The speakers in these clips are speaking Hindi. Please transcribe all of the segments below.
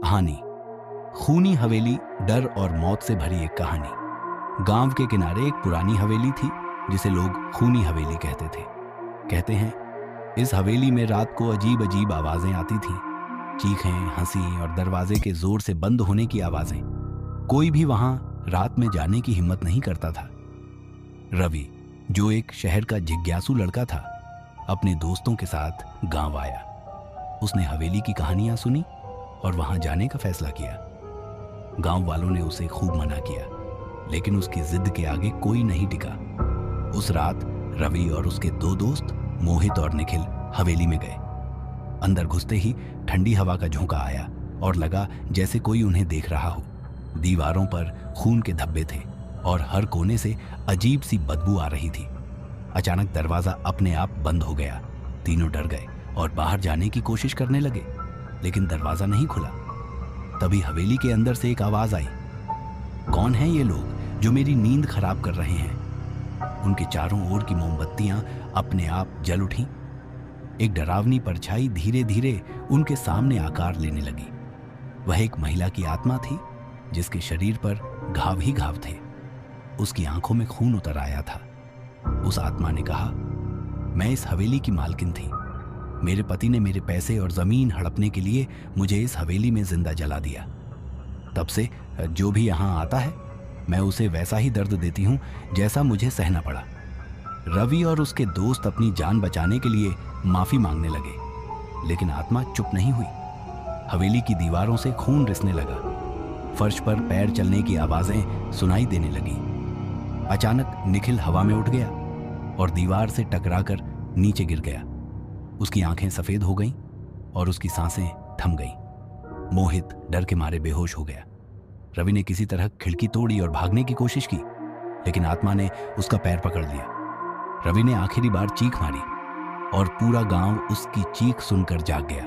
कहानी। खूनी हवेली, डर और मौत से भरी एक कहानी। गांव के किनारे एक पुरानी हवेली थी जिसे लोग खूनी हवेली कहते थे। कहते हैं इस हवेली में रात को अजीब अजीब आवाजें आती थीं, चीखें, हंसी और दरवाजे के जोर से बंद होने की आवाजें। कोई भी वहां रात में जाने की हिम्मत नहीं करता था। रवि, जो एक शहर का जिज्ञासु लड़का था, अपने दोस्तों के साथ गांव आया। उसने हवेली की कहानियां सुनी और वहां जाने का फैसला किया। गांव वालों ने उसे खूब मना किया, लेकिन उसकी जिद के आगे कोई नहीं टिका। उस रात रवि और उसके दो दोस्त मोहित और निखिल हवेली में गए। अंदर घुसते ही ठंडी हवा का झोंका आया और लगा जैसे कोई उन्हें देख रहा हो। दीवारों पर खून के धब्बे थे और हर कोने से अजीब सी बदबू आ रही थी। अचानक दरवाजा अपने आप बंद हो गया। तीनों डर गए और बाहर जाने की कोशिश करने लगे, लेकिन दरवाजा नहीं खुला। तभी हवेली के अंदर से एक आवाज आई, कौन हैं ये लोग जो मेरी नींद खराब कर रहे हैं? उनके चारों ओर की मोमबत्तियां अपने आप जल उठीं। एक डरावनी परछाई धीरे धीरे उनके सामने आकार लेने लगी। वह एक महिला की आत्मा थी जिसके शरीर पर घाव ही घाव थे। उसकी आंखों में खून उतर आया था। उस आत्मा ने कहा, मैं इस हवेली की मालकिन थी। मेरे पति ने मेरे पैसे और जमीन हड़पने के लिए मुझे इस हवेली में जिंदा जला दिया। तब से जो भी यहाँ आता है, मैं उसे वैसा ही दर्द देती हूँ जैसा मुझे सहना पड़ा। रवि और उसके दोस्त अपनी जान बचाने के लिए माफी मांगने लगे, लेकिन आत्मा चुप नहीं हुई। हवेली की दीवारों से खून रिसने लगा। फर्श पर पैर चलने की आवाजें सुनाई देने लगी। अचानक निखिल हवा में उठ गया और दीवार से टकराकर नीचे गिर गया। उसकी आंखें सफेद हो गईं और उसकी सांसें थम गईं। मोहित डर के मारे बेहोश हो गया। रवि ने किसी तरह खिड़की तोड़ी और भागने की कोशिश की, लेकिन आत्मा ने उसका पैर पकड़ लिया। रवि ने आखिरी बार चीख मारी और पूरा गांव उसकी चीख सुनकर जाग गया।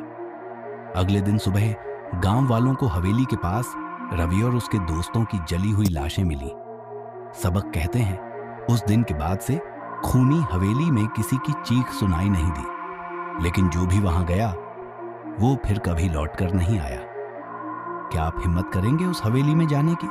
अगले दिन सुबह गांव वालों को हवेली के पास रवि और उसके दोस्तों की जली हुई लाशें मिली। सबक कहते हैं उस दिन के बाद से खूनी हवेली में किसी की चीख सुनाई नहीं दी, लेकिन जो भी वहां गया वो फिर कभी लौटकर नहीं आया। क्या आप हिम्मत करेंगे उस हवेली में जाने की?